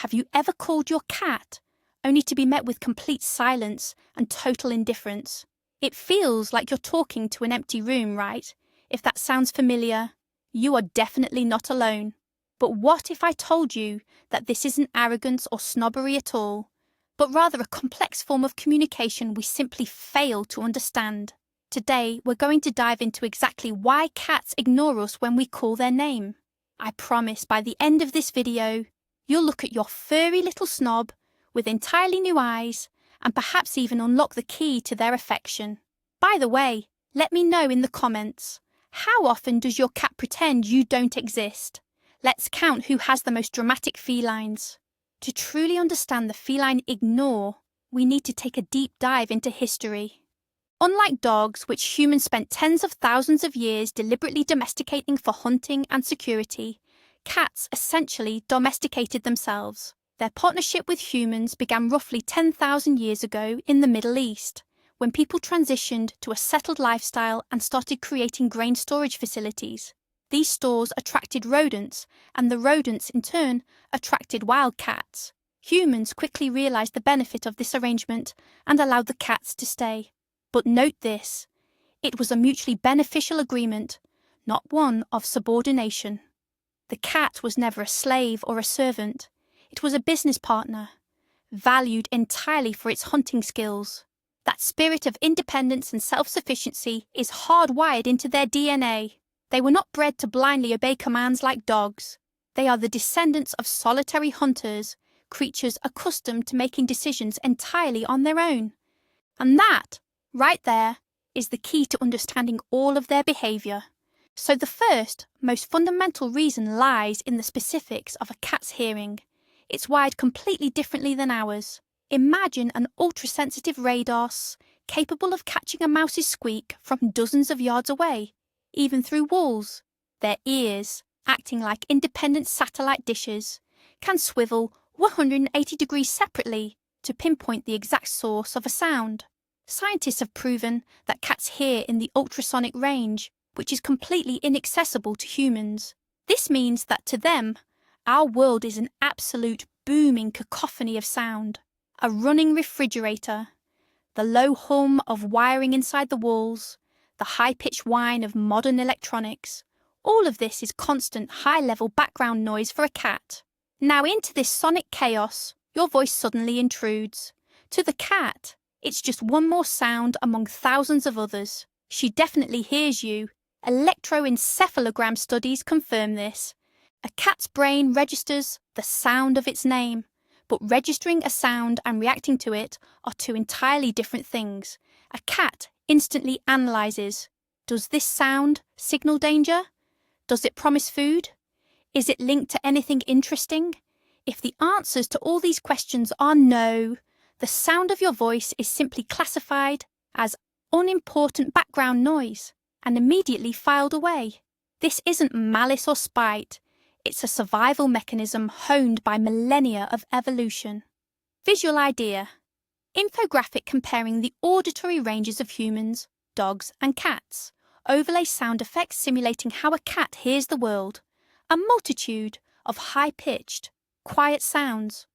Have you ever called your cat, only to be met with complete silence and total indifference? It feels like you're talking to an empty room, right? If that sounds familiar, you are definitely not alone. But what if I told you that this isn't arrogance or snobbery at all, but rather a complex form of communication we simply fail to understand? Today, we're going to dive into exactly why cats ignore us when we call their name. I promise by the end of this video, you'll look at your furry little snob with entirely new eyes and perhaps even unlock the key to their affection. By the way, let me know in the comments, how often does your cat pretend you don't exist? Let's count who has the most dramatic felines. To truly understand the feline ignore, we need to take a deep dive into history. Unlike dogs, which humans spent tens of thousands of years deliberately domesticating for hunting and security, cats essentially domesticated themselves. Their partnership with humans began roughly 10,000 years ago in the Middle East, when people transitioned to a settled lifestyle and started creating grain storage facilities. These stores attracted rodents, and the rodents in turn attracted wild cats. Humans quickly realized the benefit of this arrangement and allowed the cats to stay. But note this, it was a mutually beneficial agreement, not one of subordination. The cat was never a slave or a servant. It was a business partner, valued entirely for its hunting skills. That spirit of independence and self-sufficiency is hardwired into their DNA. They were not bred to blindly obey commands like dogs. They are the descendants of solitary hunters, creatures accustomed to making decisions entirely on their own. And that, right there, is the key to understanding all of their behaviour. So the first, most fundamental reason lies in the specifics of a cat's hearing. It's wired completely differently than ours. Imagine an ultra-sensitive radar capable of catching a mouse's squeak from dozens of yards away, even through walls. Their ears, acting like independent satellite dishes, can swivel 180 degrees separately to pinpoint the exact source of a sound. Scientists have proven that cats hear in the ultrasonic range, which is completely inaccessible to humans. This means that to them, our world is an absolute booming cacophony of sound. A running refrigerator, the low hum of wiring inside the walls, the high-pitched whine of modern electronics. All of this is constant high-level background noise for a cat. Now into this sonic chaos, your voice suddenly intrudes. To the cat, it's just one more sound among thousands of others. She definitely hears you. Electroencephalogram studies confirm this. A cat's brain registers the sound of its name, but registering a sound and reacting to it are two entirely different things. A cat instantly analyzes. Does this sound signal danger? Does it promise food? Is it linked to anything interesting? If the answers to all these questions are no, the sound of your voice is simply classified as unimportant background noise and immediately filed away. This isn't malice or spite. It's a survival mechanism honed by millennia of evolution. Visual idea. Infographic comparing the auditory ranges of humans, dogs and cats. Overlay sound effects simulating how a cat hears the world. A multitude of high-pitched, quiet sounds.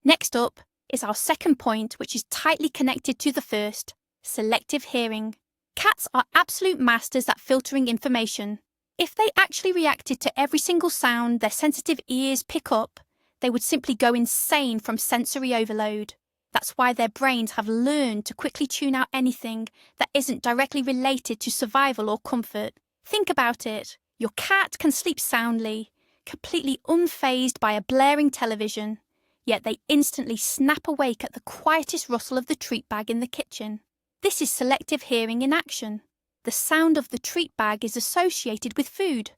Next up is our second point, which is tightly connected to the first, selective hearing. Cats are absolute masters at filtering information. If they actually reacted to every single sound their sensitive ears pick up, they would simply go insane from sensory overload. That's why their brains have learned to quickly tune out anything that isn't directly related to survival or comfort. Think about it. Your cat can sleep soundly, completely unfazed by a blaring television, yet they instantly snap awake at the quietest rustle of the treat bag in the kitchen. This is selective hearing in action. The sound of the treat bag is associated with food,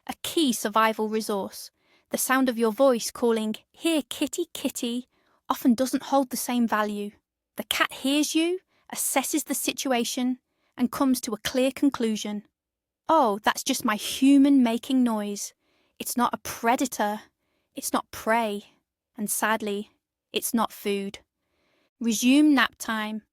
a key survival resource. The sound of your voice calling, "Here, kitty, kitty," often doesn't hold the same value. The cat hears you, assesses the situation, and comes to a clear conclusion. Oh, that's just my human making noise. It's not a predator. It's not prey. And sadly, it's not food. Resume nap time.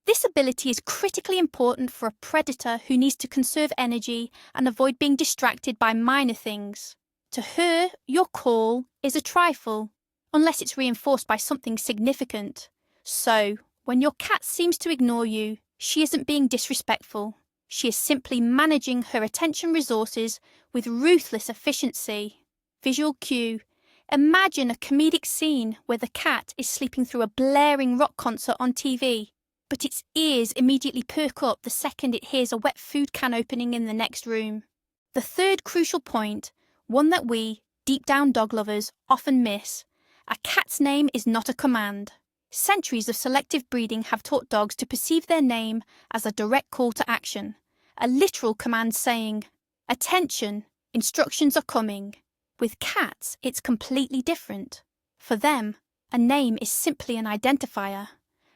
This ability is critically important for a predator who needs to conserve energy and avoid being distracted by minor things. To her, your call is a trifle. unless it's reinforced by something significant. So, when your cat seems to ignore you, she isn't being disrespectful. She is simply managing her attention resources with ruthless efficiency. Visual cue. Imagine a comedic scene where the cat is sleeping through a blaring rock concert on TV, but its ears immediately perk up the second it hears a wet food can opening in the next room. The third crucial point, one that we, deep down dog lovers, often miss: a cat's name is not a command. Centuries of selective breeding have taught dogs to perceive their name as a direct call to action, a literal command saying, "Attention, instructions are coming." With cats, it's completely different. For them, a name is simply an identifier,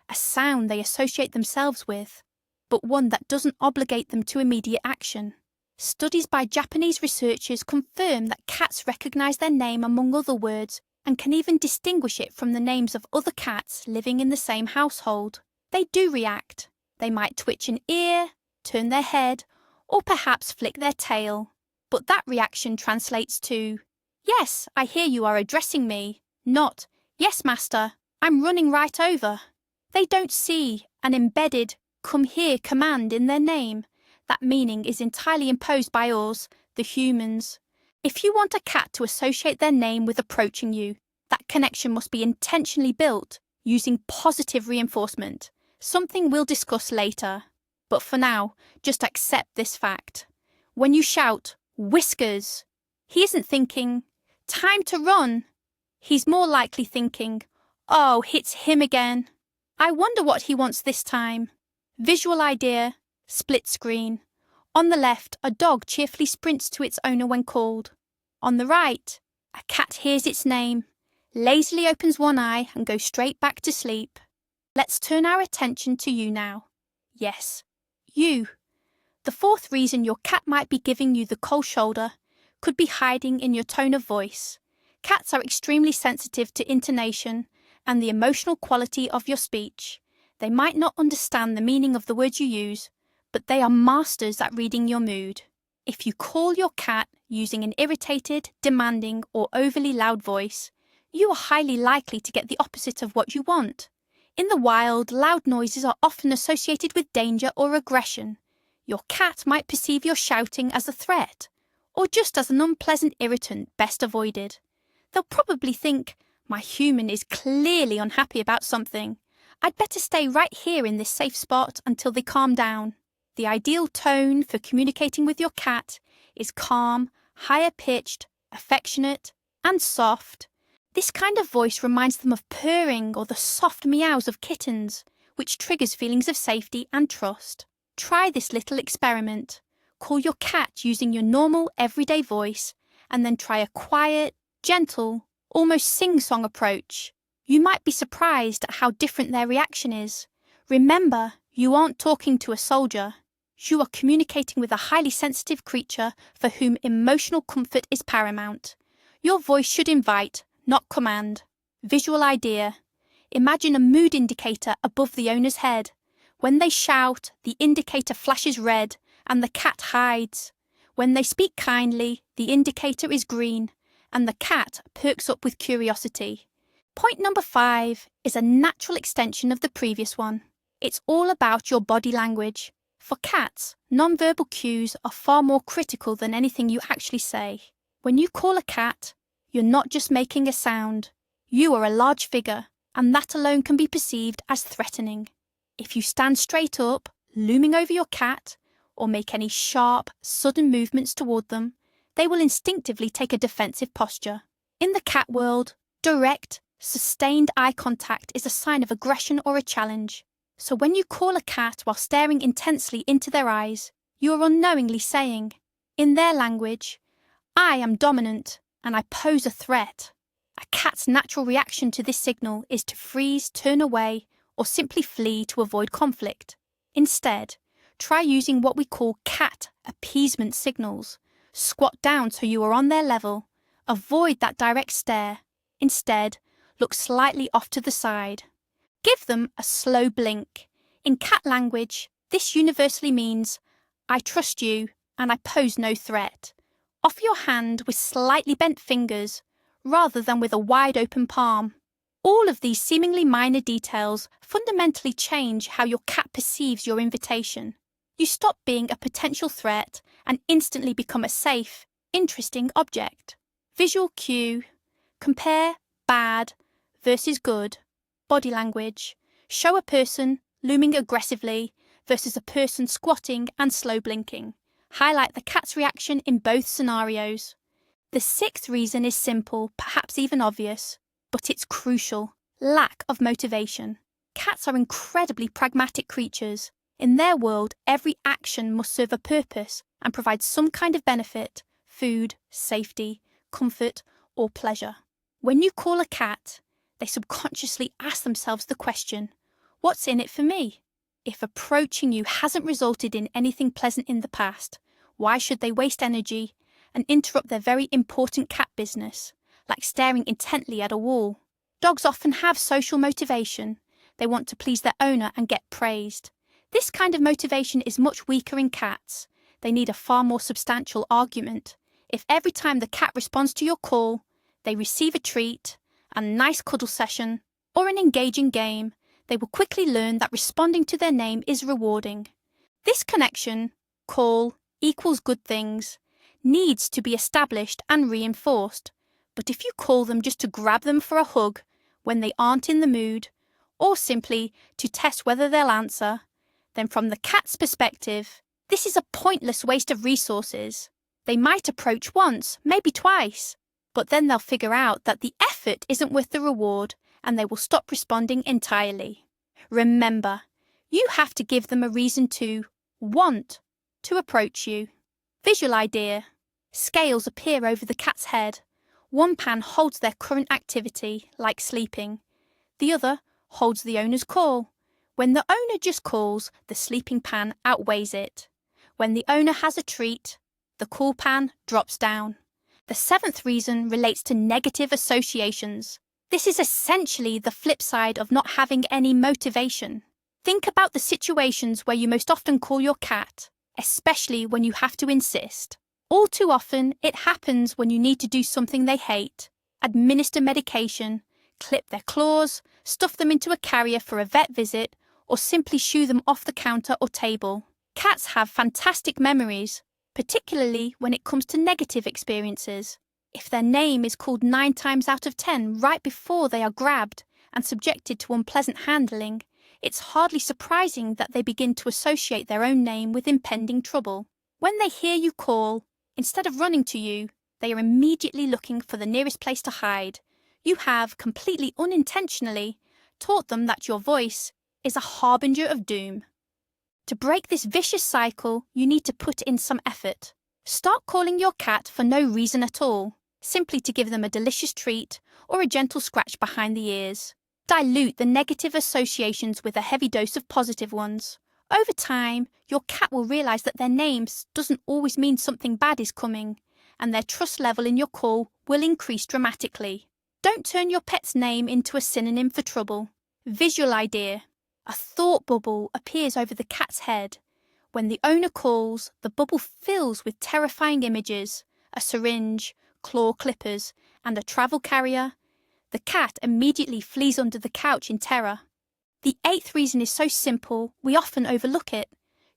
a sound they associate themselves with, but one that doesn't obligate them to immediate action. Studies by Japanese researchers confirm that cats recognize their name among other words and can even distinguish it from the names of other cats living in the same household. They do react. They might twitch an ear, turn their head, or perhaps flick their tail. But that reaction translates to, "Yes, I hear you are addressing me," not, "Yes, master, I'm running right over." They don't see an embedded "come here" command in their name. That meaning is entirely imposed by us, the humans. If you want a cat to associate their name with approaching you, that connection must be intentionally built using positive reinforcement, something we'll discuss later. But for now, just accept this fact. When you shout, "Whiskers," he isn't thinking, "Time to run." He's more likely thinking, "Oh, it's him again. I wonder what he wants this time." Visual idea, split screen. On the left, a dog cheerfully sprints to its owner when called. On the right, a cat hears its name, lazily opens one eye and goes straight back to sleep. Let's turn our attention to you now. Yes, you. The fourth reason your cat might be giving you the cold shoulder could be hiding in your tone of voice. Cats are extremely sensitive to intonation and the emotional quality of your speech. They might not understand the meaning of the words you use, but they are masters at reading your mood. If you call your cat using an irritated, demanding, or overly loud voice, you are highly likely to get the opposite of what you want. In the wild, loud noises are often associated with danger or aggression. Your cat might perceive your shouting as a threat, or just as an unpleasant irritant best avoided. They'll probably think, "My human is clearly unhappy about something. I'd better stay right here in this safe spot until they calm down." The ideal tone for communicating with your cat is calm, higher-pitched, affectionate, and soft. This kind of voice reminds them of purring or the soft meows of kittens, which triggers feelings of safety and trust. Try this little experiment. Call your cat using your normal, everyday voice, and then try a quiet, gentle, almost sing-song approach. You might be surprised at how different their reaction is. Remember, you aren't talking to a soldier. You are communicating with a highly sensitive creature for whom emotional comfort is paramount. Your voice should invite, not command. Visual idea. Imagine a mood indicator above the owner's head. When they shout, the indicator flashes red and the cat hides. When they speak kindly, the indicator is green and the cat perks up with curiosity. Point number 5 is a natural extension of the previous one. It's all about your body language. For cats, non-verbal cues are far more critical than anything you actually say. When you call a cat, you're not just making a sound. You are a large figure, and that alone can be perceived as threatening. If you stand straight up, looming over your cat, or make any sharp, sudden movements toward them, they will instinctively take a defensive posture. In the cat world, direct, sustained eye contact is a sign of aggression or a challenge. So when you call a cat while staring intensely into their eyes, you are unknowingly saying, in their language, "I am dominant and I pose a threat." A cat's natural reaction to this signal is to freeze, turn away, or simply flee to avoid conflict. Instead, try using what we call cat appeasement signals. Squat down so you are on their level. Avoid that direct stare. Instead, look slightly off to the side. Give them a slow blink. In cat language, this universally means, "I trust you and I pose no threat." Offer your hand with slightly bent fingers, rather than with a wide open palm. All of these seemingly minor details fundamentally change how your cat perceives your invitation. You stop being a potential threat and instantly become a safe, interesting object. Visual cue. Compare bad versus good. Body language. Show a person looming aggressively versus a person squatting and slow blinking. Highlight the cat's reaction in both scenarios. The sixth reason is simple, perhaps even obvious, but it's crucial. Lack of motivation. Cats are incredibly pragmatic creatures. In their world, every action must serve a purpose and provide some kind of benefit: food, safety, comfort, or pleasure. When you call a cat, they subconsciously ask themselves the question, what's in it for me? If approaching you hasn't resulted in anything pleasant in the past, why should they waste energy and interrupt their very important cat business, like staring intently at a wall? Dogs often have social motivation. They want to please their owner and get praised. This kind of motivation is much weaker in cats. They need a far more substantial argument. If every time the cat responds to your call, they receive a treat, a nice cuddle session, or an engaging game, they will quickly learn that responding to their name is rewarding. This connection, call equals good things, needs to be established and reinforced. But if you call them just to grab them for a hug when they aren't in the mood, or simply to test whether they'll answer, then from the cat's perspective, this is a pointless waste of resources. They might approach once, maybe twice, but then they'll figure out that the effort isn't worth the reward and they will stop responding entirely. Remember, you have to give them a reason to want to approach you. Visual idea. Scales appear over the cat's head. One pan holds their current activity, like sleeping. The other holds the owner's call. When the owner just calls, the sleeping pan outweighs it. When the owner has a treat, the call pan drops down. The seventh reason relates to negative associations. This is essentially the flip side of not having any motivation. Think about the situations where you most often call your cat, especially when you have to insist. All too often, it happens when you need to do something they hate: administer medication, clip their claws, stuff them into a carrier for a vet visit, or simply shoo them off the counter or table. Cats have fantastic memories, particularly when it comes to negative experiences. If their name is called 9 times out of 10 right before they are grabbed and subjected to unpleasant handling, it's hardly surprising that they begin to associate their own name with impending trouble. When they hear you call, instead of running to you, they are immediately looking for the nearest place to hide. You have, completely unintentionally, taught them that your voice is a harbinger of doom. To break this vicious cycle, you need to put in some effort. Start calling your cat for no reason at all, simply to give them a delicious treat or a gentle scratch behind the ears. Dilute the negative associations with a heavy dose of positive ones. Over time, your cat will realize that their name doesn't always mean something bad is coming, and their trust level in your call will increase dramatically. Don't turn your pet's name into a synonym for trouble. Visual idea. A thought bubble appears over the cat's head. When the owner calls, the bubble fills with terrifying images: a syringe, claw clippers, and a travel carrier. The cat immediately flees under the couch in terror. The eighth reason is so simple, we often overlook it.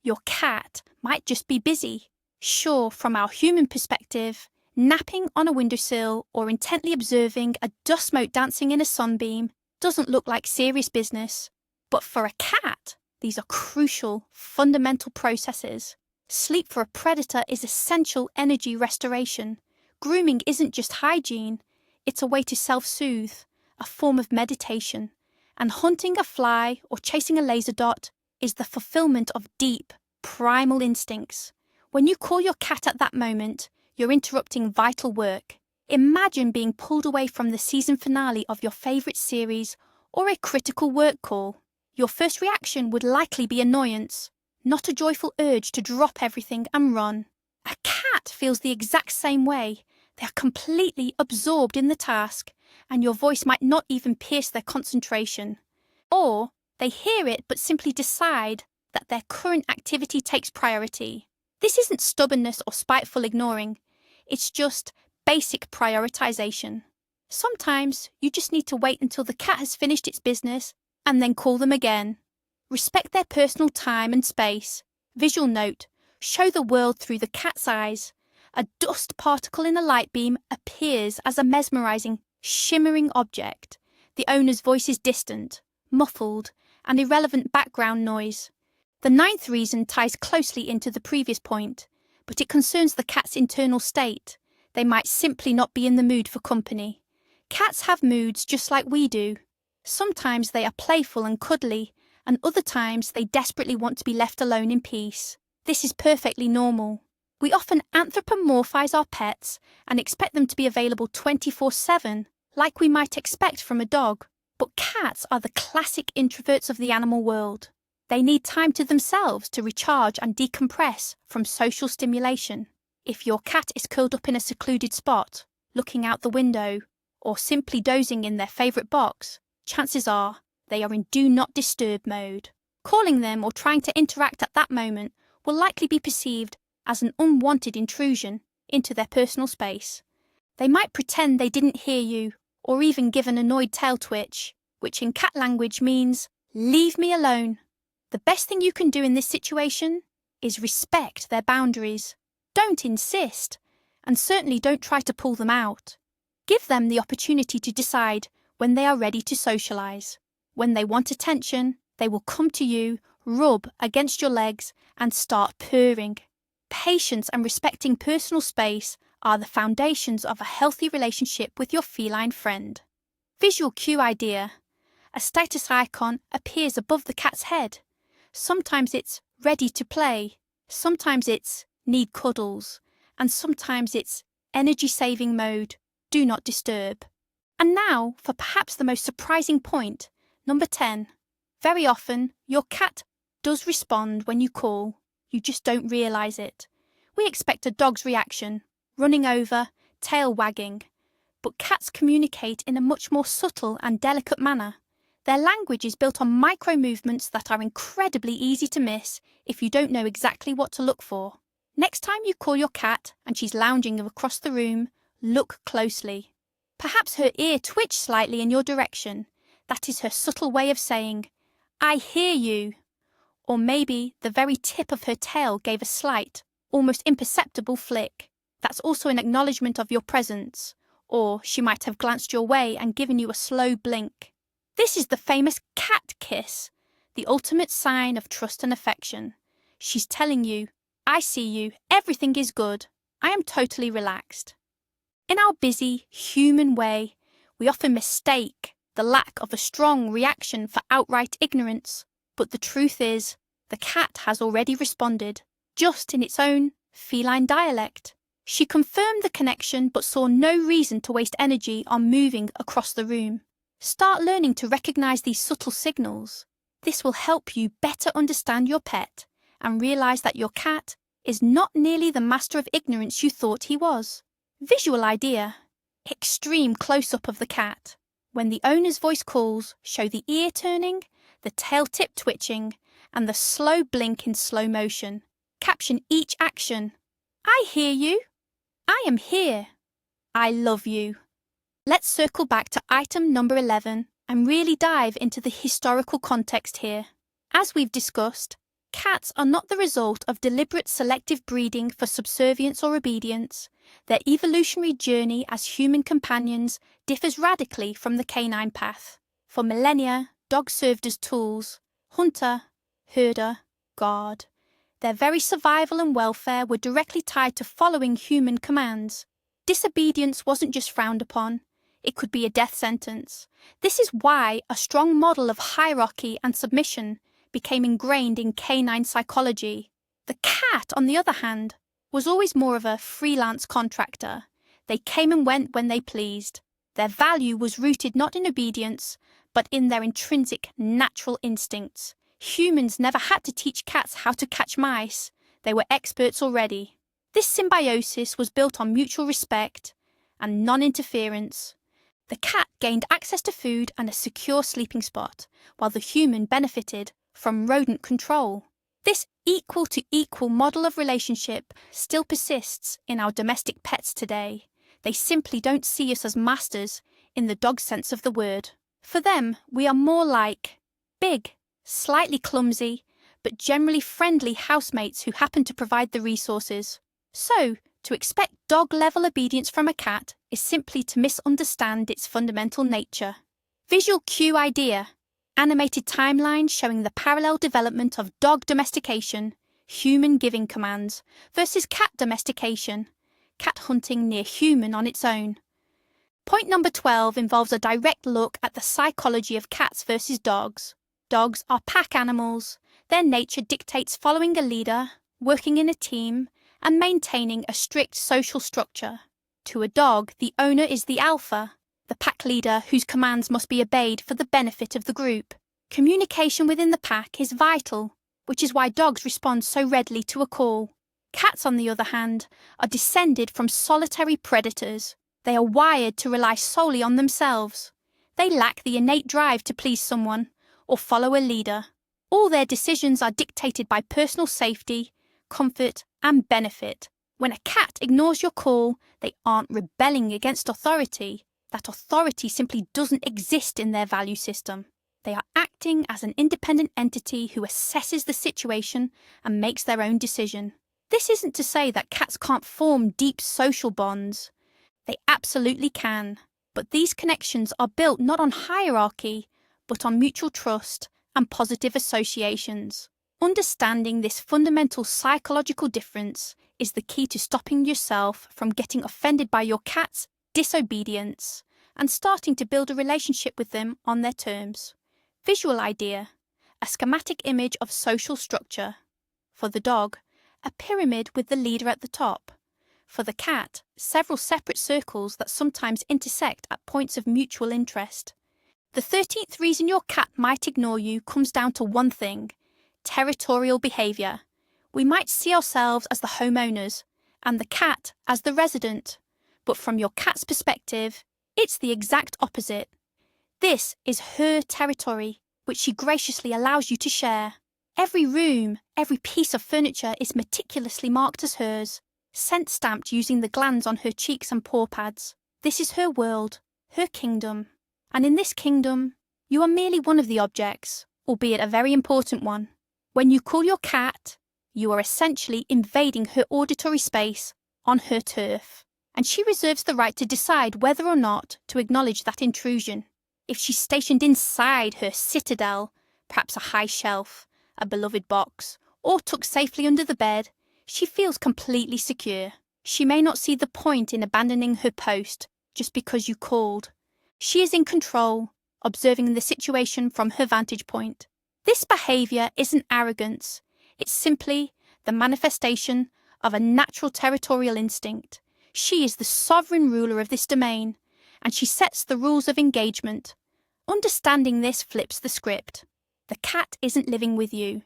Your cat might just be busy. Sure, from our human perspective, napping on a windowsill or intently observing a dust mote dancing in a sunbeam doesn't look like serious business. But for a cat, these are crucial, fundamental processes. Sleep for a predator is essential energy restoration. Grooming isn't just hygiene, it's a way to self-soothe, a form of meditation. And hunting a fly or chasing a laser dot is the fulfillment of deep, primal instincts. When you call your cat at that moment, you're interrupting vital work. Imagine being pulled away from the season finale of your favourite series or a critical work call. Your first reaction would likely be annoyance, not a joyful urge to drop everything and run. A cat feels the exact same way. They are completely absorbed in the task, and your voice might not even pierce their concentration. Or they hear it but simply decide that their current activity takes priority. This isn't stubbornness or spiteful ignoring. It's just basic prioritization. Sometimes you just need to wait until the cat has finished its business and then call them again. Respect their personal time and space. Visual note: show the world through the cat's eyes. A dust particle in a light beam appears as a mesmerizing, shimmering object. The owner's voice is distant, muffled, and irrelevant background noise. The ninth reason ties closely into the previous point, but it concerns the cat's internal state. They might simply not be in the mood for company. Cats have moods just like we do. Sometimes they are playful and cuddly, and other times they desperately want to be left alone in peace. This is perfectly normal. We often anthropomorphize our pets and expect them to be available 24/7, like we might expect from a dog. But cats are the classic introverts of the animal world. They need time to themselves to recharge and decompress from social stimulation. If your cat is curled up in a secluded spot, looking out the window, or simply dozing in their favourite box, chances are they are in do not disturb mode. Calling them or trying to interact at that moment will likely be perceived as an unwanted intrusion into their personal space. They might pretend they didn't hear you, or even give an annoyed tail twitch, which in cat language means, "Leave me alone." The best thing you can do in this situation is respect their boundaries. Don't insist, and certainly don't try to pull them out. Give them the opportunity to decide when they are ready to socialise. When they want attention, they will come to you, rub against your legs, and start purring. Patience and respecting personal space are the foundations of a healthy relationship with your feline friend. Visual cue idea. A status icon appears above the cat's head. Sometimes it's ready to play, sometimes it's need cuddles, and sometimes it's energy-saving mode, do not disturb. And now for perhaps the most surprising point, number 10. Very often, your cat does respond when you call, you just don't realise it. We expect a dog's reaction, running over, tail wagging, but cats communicate in a much more subtle and delicate manner. Their language is built on micro-movements that are incredibly easy to miss if you don't know exactly what to look for. Next time you call your cat and she's lounging across the room, look closely. Perhaps her ear twitched slightly in your direction. That is her subtle way of saying, "I hear you." Or maybe the very tip of her tail gave a slight, almost imperceptible flick. That's also an acknowledgement of your presence. Or she might have glanced your way and given you a slow blink. This is the famous cat kiss, the ultimate sign of trust and affection. She's telling you, "I see you, everything is good, I am totally relaxed." In our busy, human way, we often mistake the lack of a strong reaction for outright ignorance, but the truth is, the cat has already responded, just in its own feline dialect. She confirmed the connection but saw no reason to waste energy on moving across the room. Start learning to recognise these subtle signals. This will help you better understand your pet and realise that your cat is not nearly the master of ignorance you thought he was. Visual idea. Extreme close-up of the cat. When the owner's voice calls, show the ear turning, the tail tip twitching, and the slow blink in slow motion. Caption each action. "I hear you." "I am here." "I love you." Let's circle back to item number 11 and really dive into the historical context here. As we've discussed, cats are not the result of deliberate selective breeding for subservience or obedience. Their evolutionary journey as human companions differs radically from the canine path. For millennia, dogs served as tools, hunter, herder, guard. Their very survival and welfare were directly tied to following human commands. Disobedience wasn't just frowned upon, it could be a death sentence. This is why a strong model of hierarchy and submission became ingrained in canine psychology. The cat, on the other hand, was always more of a freelance contractor. They came and went when they pleased. Their value was rooted not in obedience, but in their intrinsic natural instincts. Humans never had to teach cats how to catch mice. They were experts already. This symbiosis was built on mutual respect and non-interference. The cat gained access to food and a secure sleeping spot, while the human benefited from rodent control. This equal-to-equal model of relationship still persists in our domestic pets today. They simply don't see us as masters. in the dog sense of the word. For them, we are more like big, slightly clumsy, but generally friendly housemates who happen to provide the resources. So, to expect dog-level obedience from a cat is simply to misunderstand its fundamental nature. Visual cue idea. Animated timeline showing the parallel development of dog domestication, human giving commands, versus cat domestication, cat hunting near human on its own. Point number 12 involves a direct look at the psychology of cats versus dogs. Dogs are pack animals. Their nature dictates following a leader, working in a team, and maintaining a strict social structure. To a dog, the owner is the alpha, the pack leader whose commands must be obeyed for the benefit of the group. Communication within the pack is vital, which is why dogs respond so readily to a call. Cats, on the other hand, are descended from solitary predators. They are wired to rely solely on themselves. They lack the innate drive to please someone or follow a leader. All their decisions are dictated by personal safety, comfort, and benefit. When a cat ignores your call, they aren't rebelling against authority. That authority simply doesn't exist in their value system. They are acting as an independent entity who assesses the situation and makes their own decision. This isn't to say that cats can't form deep social bonds. They absolutely can, but these connections are built not on hierarchy, but on mutual trust and positive associations. Understanding this fundamental psychological difference is the key to stopping yourself from getting offended by your cat's disobedience and starting to build a relationship with them on their terms. Visual idea, a schematic image of social structure. For the dog, a pyramid with the leader at the top. For the cat, several separate circles that sometimes intersect at points of mutual interest. The 13th reason your cat might ignore you comes down to one thing: territorial behaviour. We might see ourselves as the homeowners and the cat as the resident, but from your cat's perspective, it's the exact opposite. This is her territory, which she graciously allows you to share. Every room, every piece of furniture is meticulously marked as hers, scent stamped using the glands on her cheeks and paw pads. This is her world, her kingdom. And in this kingdom, you are merely one of the objects, albeit a very important one. When you call your cat, you are essentially invading her auditory space on her turf, and she reserves the right to decide whether or not to acknowledge that intrusion. If she's stationed inside her citadel, perhaps a high shelf, a beloved box, or tucked safely under the bed, she feels completely secure. She may not see the point in abandoning her post just because you called. She is in control, observing the situation from her vantage point. This behaviour isn't arrogance, it's simply the manifestation of a natural territorial instinct. She is the sovereign ruler of this domain, and she sets the rules of engagement. Understanding this flips the script. The cat isn't living with you.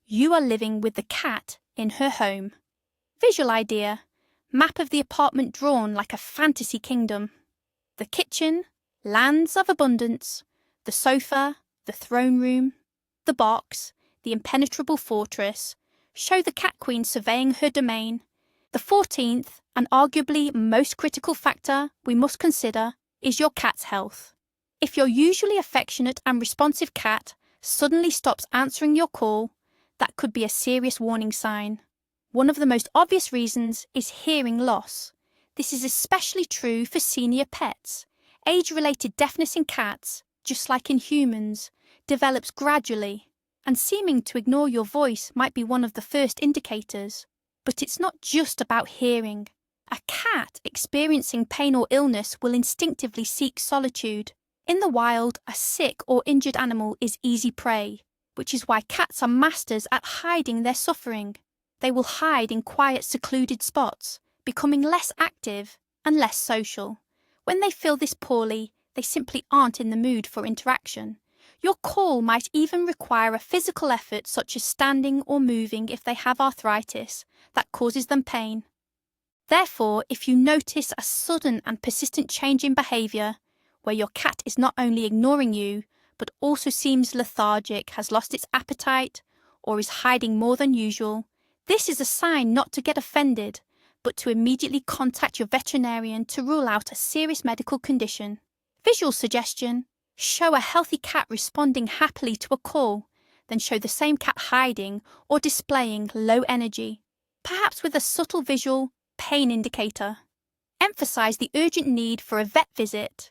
You are living with the cat in her home. Visual idea, map of the apartment drawn like a fantasy kingdom. The kitchen, lands of abundance, the sofa, the throne room, the box, the impenetrable fortress, show the cat queen surveying her domain. The 14th, and arguably most critical factor we must consider, is your cat's health. If your usually affectionate and responsive cat suddenly stops answering your call, that could be a serious warning sign. One of the most obvious reasons is hearing loss. This is especially true for senior pets. Age-related deafness in cats, just like in humans, develops gradually, and seeming to ignore your voice might be one of the first indicators. But it's not just about hearing. A cat experiencing pain or illness will instinctively seek solitude. In the wild, a sick or injured animal is easy prey, which is why cats are masters at hiding their suffering. They will hide in quiet, secluded spots, becoming less active and less social. When they feel this poorly, they simply aren't in the mood for interaction. Your call might even require a physical effort such as standing or moving if they have arthritis that causes them pain. Therefore, if you notice a sudden and persistent change in behaviour, where your cat is not only ignoring you, but also seems lethargic, has lost its appetite, or is hiding more than usual, this is a sign not to get offended, but to immediately contact your veterinarian to rule out a serious medical condition. Visual suggestion: show a healthy cat responding happily to a call, then show the same cat hiding or displaying low energy, perhaps with a subtle visual pain indicator. Emphasize the urgent need for a vet visit.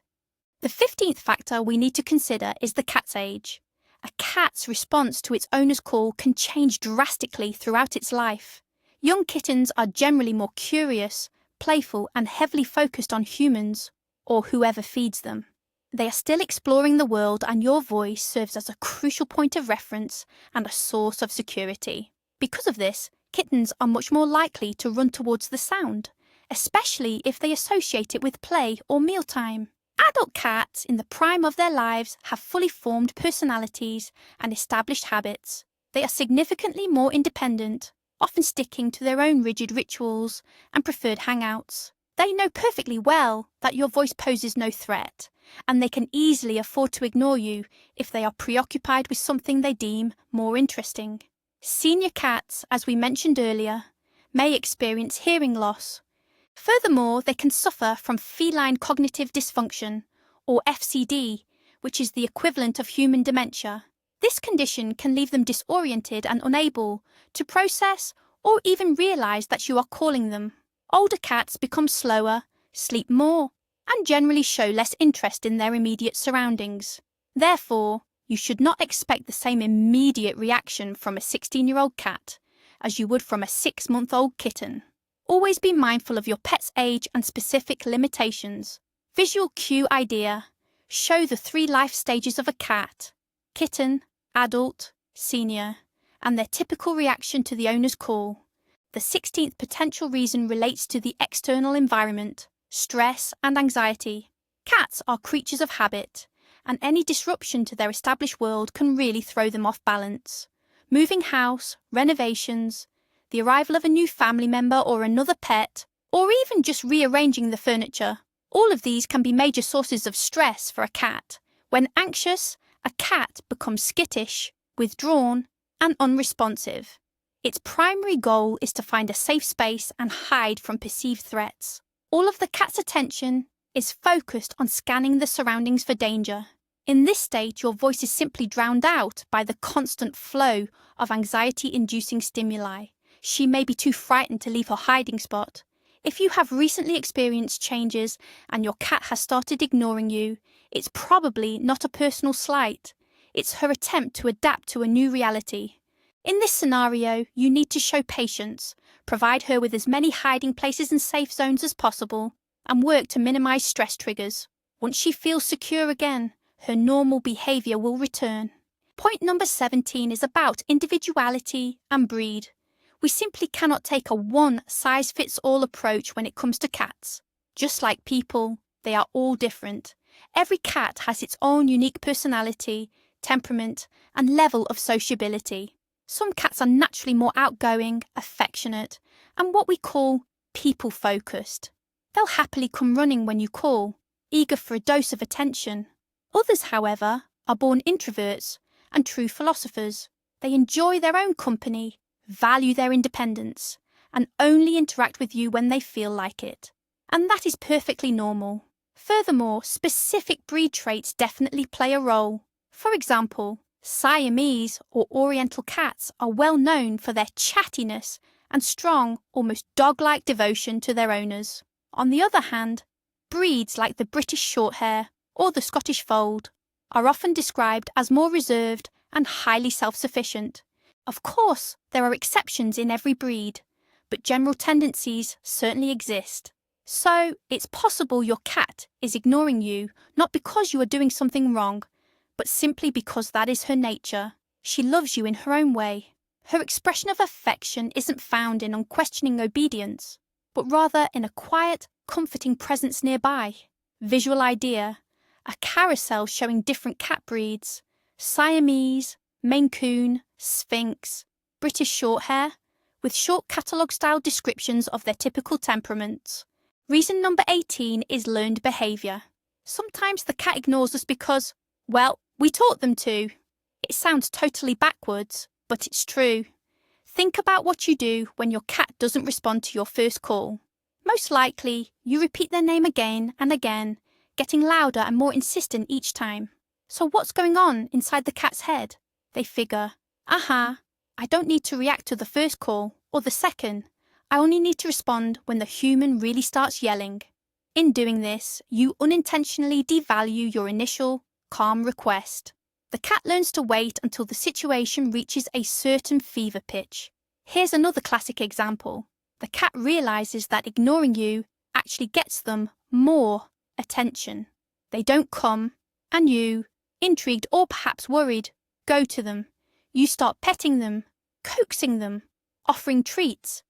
The 15th factor we need to consider is the cat's age. A cat's response to its owner's call can change drastically throughout its life. Young kittens are generally more curious, playful, and heavily focused on humans, or whoever feeds them. They are still exploring the world, and your voice serves as a crucial point of reference and a source of security. Because of this, kittens are much more likely to run towards the sound, especially if they associate it with play or mealtime. Adult cats in the prime of their lives have fully formed personalities and established habits. They are significantly more independent, often sticking to their own rigid rituals and preferred hangouts. They know perfectly well that your voice poses no threat, and they can easily afford to ignore you if they are preoccupied with something they deem more interesting. Senior cats, as we mentioned earlier, may experience hearing loss. Furthermore, they can suffer from feline cognitive dysfunction, or FCD, which is the equivalent of human dementia. This condition can leave them disoriented and unable to process or even realize that you are calling them. Older cats become slower, sleep more, and generally show less interest in their immediate surroundings. Therefore, you should not expect the same immediate reaction from a 16-year-old cat as you would from a 6-month-old kitten. Always be mindful of your pet's age and specific limitations. Visual cue idea: show the 3 life stages of a cat: kitten, adult, senior, and their typical reaction to the owner's call. The 16th potential reason relates to the external environment, stress and anxiety. Cats are creatures of habit, and any disruption to their established world can really throw them off balance. Moving house, renovations, the arrival of a new family member or another pet, or even just rearranging the furniture. All of these can be major sources of stress for a cat. When anxious, a cat becomes skittish, withdrawn, and unresponsive. Its primary goal is to find a safe space and hide from perceived threats. All of the cat's attention is focused on scanning the surroundings for danger. In this state, your voice is simply drowned out by the constant flow of anxiety-inducing stimuli. She may be too frightened to leave her hiding spot. If you have recently experienced changes and your cat has started ignoring you, it's probably not a personal slight. It's her attempt to adapt to a new reality. In this scenario, you need to show patience, provide her with as many hiding places and safe zones as possible, and work to minimize stress triggers. Once she feels secure again, her normal behavior will return. Point number 17 is about individuality and breed. We simply cannot take a one-size-fits-all approach when it comes to cats. Just like people, they are all different. Every cat has its own unique personality, temperament, and level of sociability. Some cats are naturally more outgoing, affectionate, and what we call people-focused. They'll happily come running when you call, eager for a dose of attention. Others, however, are born introverts and true philosophers. They enjoy their own company, value their independence, and only interact with you when they feel like it. And that is perfectly normal. Furthermore, specific breed traits definitely play a role. For example, Siamese or Oriental cats are well known for their chattiness and strong, almost dog-like devotion to their owners. On the other hand, breeds like the British Shorthair or the Scottish Fold are often described as more reserved and highly self-sufficient. Of course, there are exceptions in every breed, but general tendencies certainly exist. So, it's possible your cat is ignoring you not because you are doing something wrong, but simply because that is her nature. She loves you in her own way. Her expression of affection isn't found in unquestioning obedience, but rather in a quiet, comforting presence nearby. Visual idea: a carousel showing different cat breeds: Siamese, Maine Coon, Sphinx, British Shorthair, with short catalogue-style descriptions of their typical temperaments. Reason number 18 is learned behaviour. Sometimes the cat ignores us because, well, we taught them to. It sounds totally backwards, but it's true. Think about what you do when your cat doesn't respond to your first call. Most likely, you repeat their name again and again, getting louder and more insistent each time. So what's going on inside the cat's head? They figure, aha, I don't need to react to the first call or the second. I only need to respond when the human really starts yelling. In doing this, you unintentionally devalue your initial, calm request. The cat learns to wait until the situation reaches a certain fever pitch. Here's another classic example. The cat realizes that ignoring you actually gets them more attention. They don't come, and you, intrigued or perhaps worried, go to them. You start petting them, coaxing them, offering treats.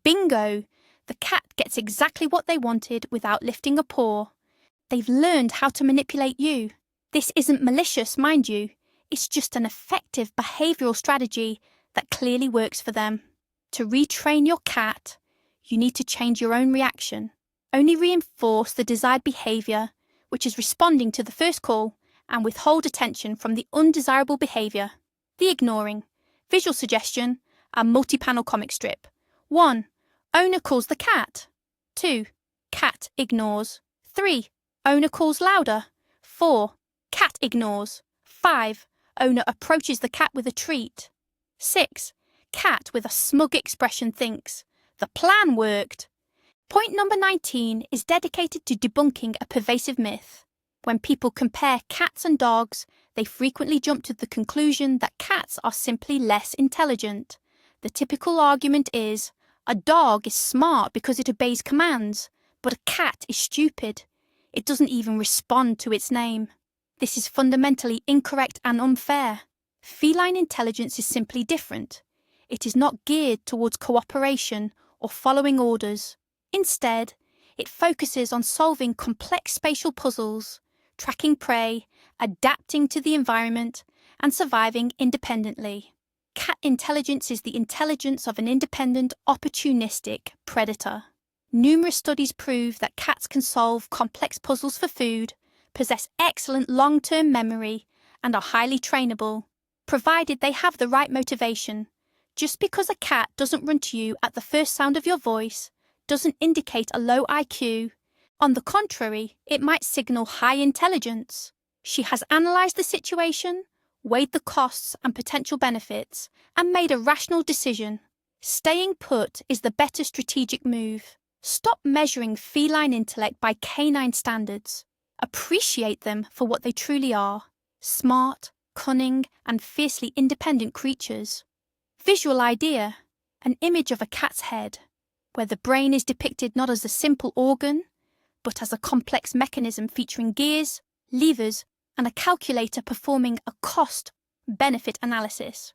Bingo! The cat gets exactly what they wanted without lifting a paw. They've learned how to manipulate you. This isn't malicious, mind you. It's just an effective behavioural strategy that clearly works for them. To retrain your cat, you need to change your own reaction. Only reinforce the desired behaviour, which is responding to the first call, and withhold attention from the undesirable behaviour. The ignoring. Visual suggestion, a multi-panel comic strip. 1. Owner calls the cat. 2. Cat ignores. 3. Owner calls louder. 4. Cat ignores. 5. Owner approaches the cat with a treat. 6. Cat with a smug expression thinks, the plan worked. Point number 19 is dedicated to debunking a pervasive myth. When people compare cats and dogs, they frequently jump to the conclusion that cats are simply less intelligent. The typical argument is, a dog is smart because it obeys commands, but a cat is stupid. It doesn't even respond to its name. This is fundamentally incorrect and unfair. Feline intelligence is simply different. It is not geared towards cooperation or following orders. Instead, it focuses on solving complex spatial puzzles, tracking prey, adapting to the environment, and surviving independently. Cat intelligence is the intelligence of an independent, opportunistic predator. Numerous studies prove that cats can solve complex puzzles for food, possess excellent long-term memory, and are highly trainable, provided they have the right motivation. Just because a cat doesn't run to you at the first sound of your voice doesn't indicate a low IQ. On the contrary, it might signal high intelligence. She has analysed the situation, weighed the costs and potential benefits, and made a rational decision. Staying put is the better strategic move. Stop measuring feline intellect by canine standards. Appreciate them for what they truly are: smart, cunning, and fiercely independent creatures. Visual idea: an image of a cat's head, where the brain is depicted not as a simple organ, but as a complex mechanism featuring gears, levers, and a calculator performing a cost-benefit analysis.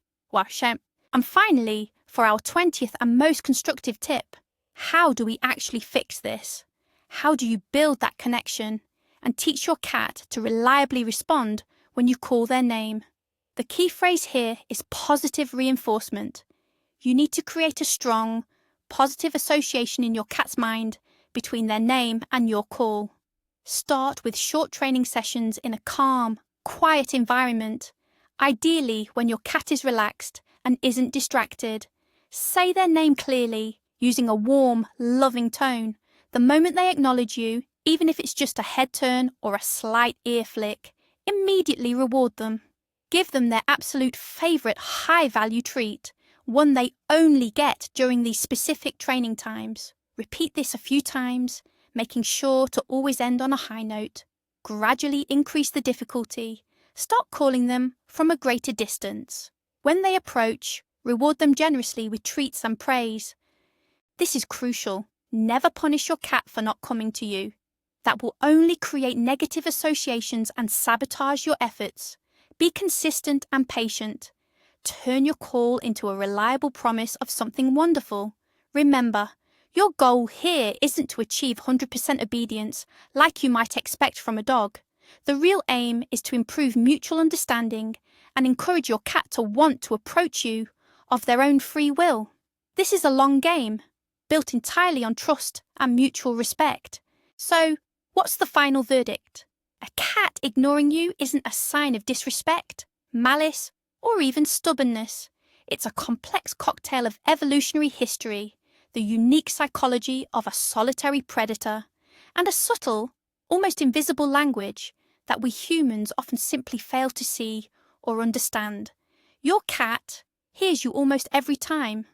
And finally, for our 20th and most constructive tip, how do we actually fix this? How do you build that connection and teach your cat to reliably respond when you call their name? The key phrase here is positive reinforcement. You need to create a strong, positive association in your cat's mind between their name and your call. Start with short training sessions in a calm, quiet environment, ideally when your cat is relaxed and isn't distracted. Say their name clearly, using a warm, loving tone. The moment they acknowledge you, even if it's just a head turn or a slight ear flick, immediately reward them. Give them their absolute favourite high-value treat, one they only get during these specific training times. Repeat this a few times, making sure to always end on a high note. Gradually increase the difficulty. Start calling them from a greater distance. When they approach, reward them generously with treats and praise. This is crucial. Never punish your cat for not coming to you. That will only create negative associations and sabotage your efforts. Be consistent and patient. Turn your call into a reliable promise of something wonderful. Remember, your goal here isn't to achieve 100% obedience like you might expect from a dog. The real aim is to improve mutual understanding and encourage your cat to want to approach you of their own free will. This is a long game, built entirely on trust and mutual respect. So, what's the final verdict? A cat ignoring you isn't a sign of disrespect, malice, or even stubbornness. It's a complex cocktail of evolutionary history, the unique psychology of a solitary predator, and a subtle almost invisible language that we humans often simply fail to see or understand. Your cat hears you almost every time,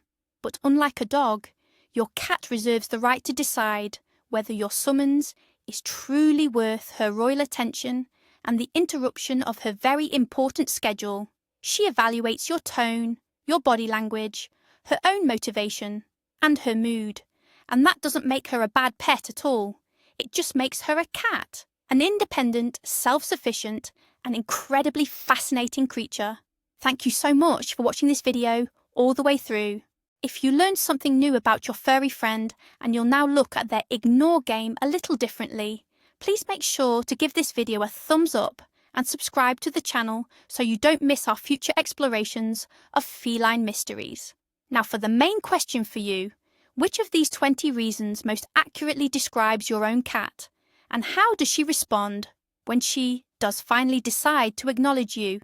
but unlike a dog, your cat reserves the right to decide whether your summons is truly worth her royal attention and the interruption of her very important schedule. She evaluates your tone, your body language, her own motivation, and her mood. And that doesn't make her a bad pet at all. It just makes her a cat, an independent, self-sufficient, and incredibly fascinating creature. Thank you so much for watching this video all the way through. If you learned something new about your furry friend and you'll now look at their ignore game a little differently, please make sure to give this video a thumbs up and subscribe to the channel so you don't miss our future explorations of feline mysteries. Now for the main question for you, which of these 20 reasons most accurately describes your own cat? And how does she respond when she does finally decide to acknowledge you?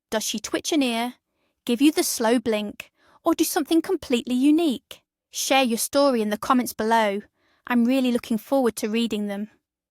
Does she twitch an ear, give you the slow blink, or do something completely unique? Share your story in the comments below. I'm really looking forward to reading them.